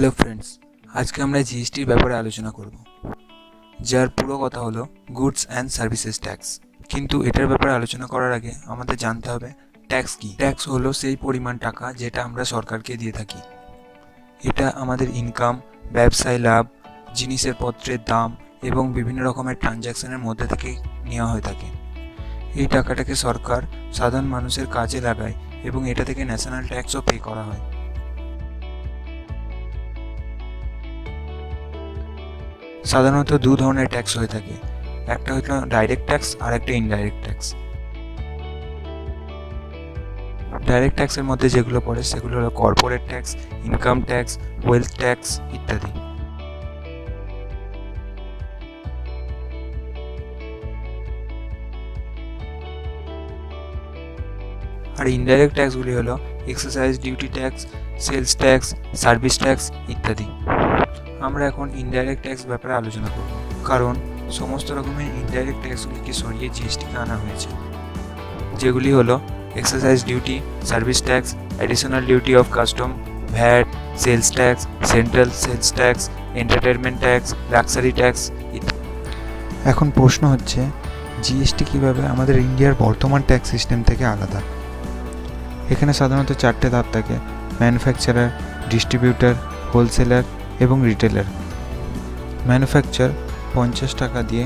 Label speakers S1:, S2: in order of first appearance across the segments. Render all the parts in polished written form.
S1: Hello friends, আজকে আমরা জিএসটির ব্যাপারে আলোচনা করব, যার পুরো কথা হলো গুডস অ্যান্ড সার্ভিসেস ট্যাক্স। কিন্তু এটার ব্যাপারে আলোচনা করার আগে আমাদের জানতে হবে ট্যাক্স কি। ট্যাক্স হলো সেই পরিমাণ টাকা যেটা আমরা সরকারকে দিয়ে থাকি। এটা আমাদের ইনকাম, ব্যবসায় লাভ, জিনিসের পত্রের দাম এবং বিভিন্ন রকমের ট্রানজ্যাকশনের মধ্যে থেকে নেওয়া হয়ে থাকে। এই টাকাটাকে সরকার সাধারণ মানুষের কাজে লাগায় এবং এটা থেকে ন্যাশনাল ট্যাক্সও পে করা হয়। সাধারণত দু ধরনের ট্যাক্স হয়ে থাকে, একটা হলো ডাইরেক্ট ট্যাক্স আর একটা ইনডাইরেক্ট ট্যাক্স। ডাইরেক্ট ট্যাক্সের মধ্যে যেগুলো পড়ে সেগুলো হলো corporate tax, income tax, wealth tax ইত্যাদি। আর ইনডাইরেক্ট ট্যাক্সগুলি হলো exercise duty tax, sales tax, service tax ইত্যাদি। আমরা এখন ইনডাইরেক্ট ট্যাক্স ব্যাপারে আলোচনা করব, কারণ সমস্ত রকমের ইনডাইরেক্ট ট্যাক্সগুলিকে সরিয়ে জিএসটিকে আনা হয়েছে, যেগুলি হলো exercise duty, service tax, additional duty of custom, VAT, sales tax, central sales tax, entertainment tax, luxury tax ইত্যাদি। এখন প্রশ্ন হচ্ছে, জিএসটি কীভাবে আমাদের ইন্ডিয়ার বর্তমান ট্যাক্স সিস্টেম থেকে আলাদা? এখানে সাধারণত চারটে ধাপ থাকে: ম্যানুফ্যাকচারার, ডিস্ট্রিবিউটার, হোলসেলার এবং রিটেলার। ম্যানুফ্যাকচার 50 টাকা দিয়ে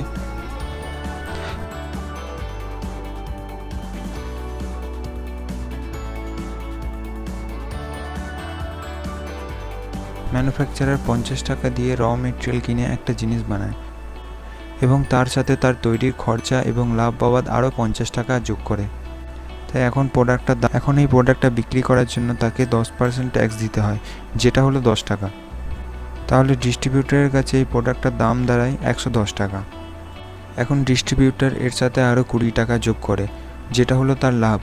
S1: ম্যানুফ্যাকচারার 50 টাকা দিয়ে র মেটেরিয়াল কিনে একটা জিনিস বানায় এবং তার সাথে তার তৈরির খরচা এবং লাভ বাবদ আরও 50 টাকা যোগ করে। তাই এখন এই প্রোডাক্টটা বিক্রি করার জন্য তাকে 10% ট্যাক্স দিতে হয়, যেটা হলো 10 টাকা। তাহলে ডিস্ট্রিবিউটারের কাছে এই প্রোডাক্টটার দাম দাঁড়ায় 110 টাকা। এখন ডিস্ট্রিবিউটার এর সাথে আরও 20 টাকা যোগ করে, যেটা হলো তার লাভ,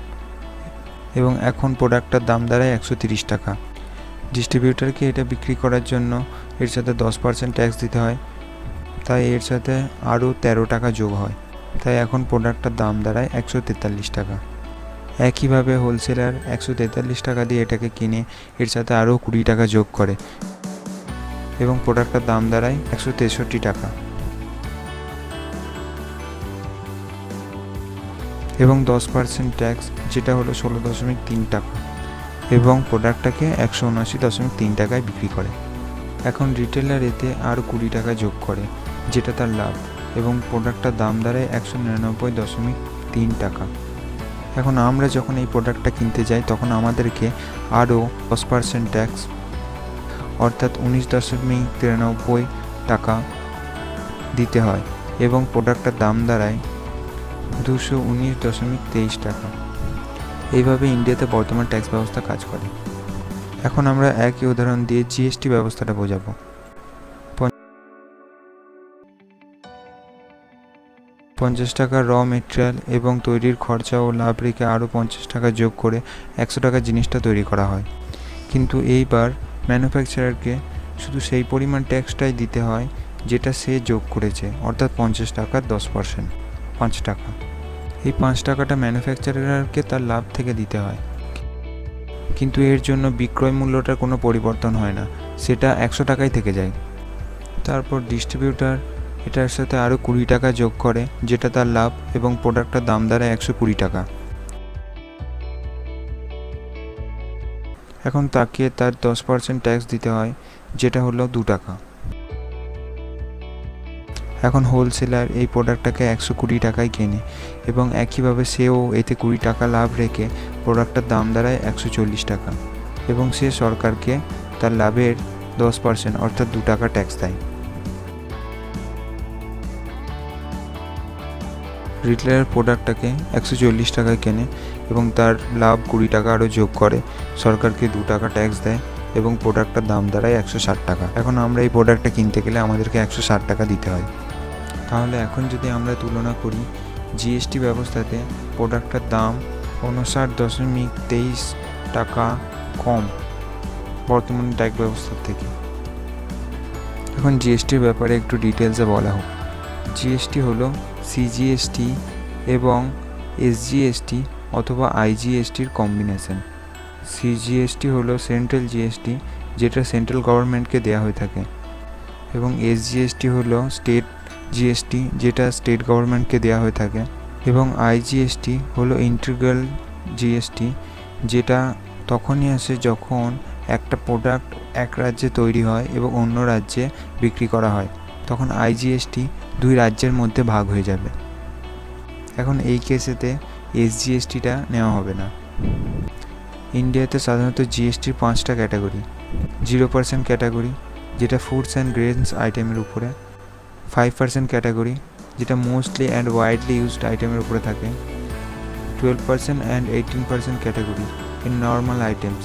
S1: এবং এখন প্রোডাক্টটার দাম দাঁড়ায় 130 টাকা। ডিস্ট্রিবিউটারকে এটা বিক্রি করার জন্য এর সাথে 10% ট্যাক্স দিতে হয়, তাই এর সাথে আরও 13 টাকা যোগ হয়, তাই এখন প্রোডাক্টটার দাম দাঁড়ায় 143 টাকা। একইভাবে হোলসেলার 143 টাকা দিয়ে এটাকে কিনে এর সাথে আরও 20 টাকা যোগ করে এবং প্রোডাক্টটার দাম দাঁড়ায় 163 টাকা এবং 10% ট্যাক্স, যেটা হলো 16.3 টাকা, এবং প্রোডাক্টটাকে 179.3 টাকায় বিক্রি করে। এখন রিটেলার এতে আরও 20 টাকা যোগ করে, যেটা তার লাভ, এবং প্রোডাক্টটার দাম দাঁড়ায় 199.3 টাকা। এখন আমরা যখন এই প্রোডাক্টটা কিনতে যাই তখন আমাদেরকে আরও 10% ট্যাক্স অর্থাৎ 19.93 টাকা দিতে হয় এবং প্রোডাক্টটার দাম দাঁড়ায় 219.23 টাকা। এইভাবে ইন্ডিয়াতে বর্তমান ট্যাক্স ব্যবস্থা কাজ করে। এখন আমরা একই উদাহরণ দিয়ে জিএসটি ব্যবস্থাটা বোঝাবো। 50 টাকা র মেটেরিয়াল এবং তৈরির খরচা ও লাভ রেখে আরও 50 টাকা যোগ করে 100 টাকা জিনিসটা তৈরি করা হয়। কিন্তু এইবার ম্যানুফ্যাকচারারকে শুধু সেই পরিমাণ ট্যাক্সটাই দিতে হয় যেটা সে যোগ করেছে, অর্থাৎ 50 টাকার 10%, 5 টাকা। এই 5 টাকাটা ম্যানুফ্যাকচারারকে তার লাভ থেকে দিতে হয়, কিন্তু এর জন্য বিক্রয় মূল্যটার কোনো পরিবর্তন হয় না, সেটা 100 টাকাই থেকে যায়। তারপর ডিস্ট্রিবিউটার এটার সাথে আরও 20 টাকা যোগ করে, যেটা তার লাভ, এবং প্রোডাক্টটার দাম দাঁড়ায় 120 টাকা। এখন তাকে তার 10% ট্যাক্স দিতে হয়, যেটা হলো 2 টাকা। এখন হোলসেলার এই প্রোডাক্টটাকে 120 টাকায় কেনে এবং একইভাবে সেও এতে 20 টাকা লাভ রেখে প্রোডাক্টটার দাম দাঁড়ায় 140 টাকা, এবং সে সরকারকে তার লাভের 10% অর্থাৎ 2 টাকা ট্যাক্স দেয়। রিটেলার প্রোডাক্টটাকে 140 টাকায় কেনে এবং তার লাভ 20 টাকা আরও যোগ করে, সরকারকে 2 টাকা ট্যাক্স দেয় এবং প্রোডাক্টটার দাম দাঁড়ায় 160 টাকা। এখন আমরা এই প্রোডাক্টটা কিনতে গেলে আমাদেরকে 160 টাকা দিতে হয়। তাহলে এখন যদি আমরা তুলনা করি, জিএসটি ব্যবস্থাতে প্রোডাক্টটার দাম 59.23 টাকা কম বর্তমান ট্যাক্স ব্যবস্থার থেকে। এখন জিএসটির ব্যাপারে একটু ডিটেলসে বলা হোক। জিএসটি হলো সিজিএসটি এবং এসজিএসটি অথবা আইজিএসটির কম্বিনেশন। সিজিএসটি হলো সেন্ট্রাল জিএসটি যেটা সেন্ট্রাল গভর্নমেন্টকে দেওয়া হয়ে থাকে, এবং এসজিএসটি হলো স্টেট জিএসটি, যেটা স্টেট গভর্নমেন্টকে দেওয়া হয়ে থাকে, এবং আইজিএসটি হলো ইন্টিগ্রাল জিএসটি, যেটা তখনই আসে যখন একটা প্রোডাক্ট এক রাজ্যে তৈরি হয় এবং অন্য রাজ্যে বিক্রি করা হয়, তখন আইজিএসটি দুই রাজ্যের মধ্যে ভাগ হয়ে যাবে। এখন এই কেসেতে এসজিএসটিটা নেওয়া হবে না। ইন্ডিয়াতে সাধারণত জিএসটির 5টা ক্যাটাগরি: 0% ক্যাটাগরি, যেটা ফুডস অ্যান্ড গ্রেনস আইটেমের উপরে; 5% ক্যাটাগরি, যেটা মোস্টলি অ্যান্ড ওয়াইডলি ইউজড আইটেমের উপরে থাকে; 12% and 18% category in normal items,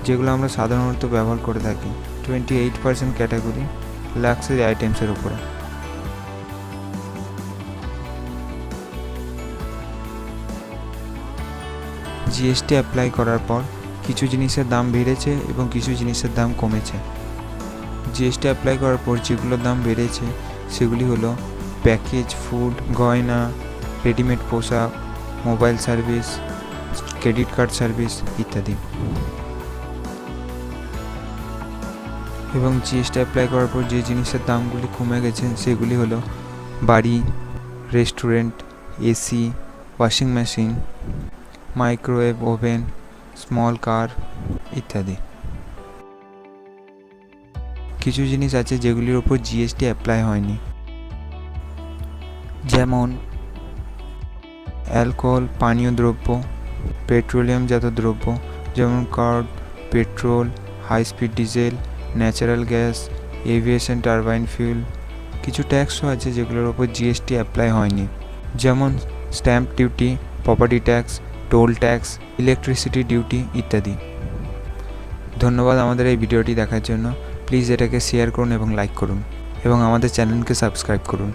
S1: যেগুলো আমরা সাধারণত ব্যবহার করে থাকি; 28% ক্যাটাগরি লাক্সারি আইটেমসের উপরে। জিএসটি অ্যাপ্লাই করার পর কিছু জিনিসের দাম বেড়েছে এবং কিছু জিনিসের দাম কমেছে। জিএসটি অ্যাপ্লাই করার পর যেগুলোর দাম বেড়েছে সেগুলি হলো প্যাকেজ ফুড, গয়না, রেডিমেড পোশাক, mobile service, credit card service ইত্যাদি। এবং জিএসটি অ্যাপ্লাই করার পর যে জিনিসের দামগুলি কমে গেছে সেগুলি হলো বাড়ি, restaurant, AC, washing machine, microwave oven, small car ইত্যাদি। কিছু জিনিস আছে যেগুলির ওপর জিএসটি অ্যাপ্লাই হয়নি, যেমন অ্যালকোহল, পানীয় দ্রব্য, পেট্রোলিয়ামজাত দ্রব্য যেমন কার্ড, petrol, high speed diesel, natural gas, aviation turbine fuel. কিছু ট্যাক্সও আছে যেগুলোর ওপর জিএসটি অ্যাপ্লাই হয়নি, যেমন stamp duty, property tax, toll tax, electricity duty ইত্যাদি। ধন্যবাদ আমাদের এই ভিডিওটি দেখার জন্য। প্লিজ এটাকে শেয়ার করুন এবং লাইক করুন এবং আমাদের চ্যানেলকে সাবস্ক্রাইব করুন।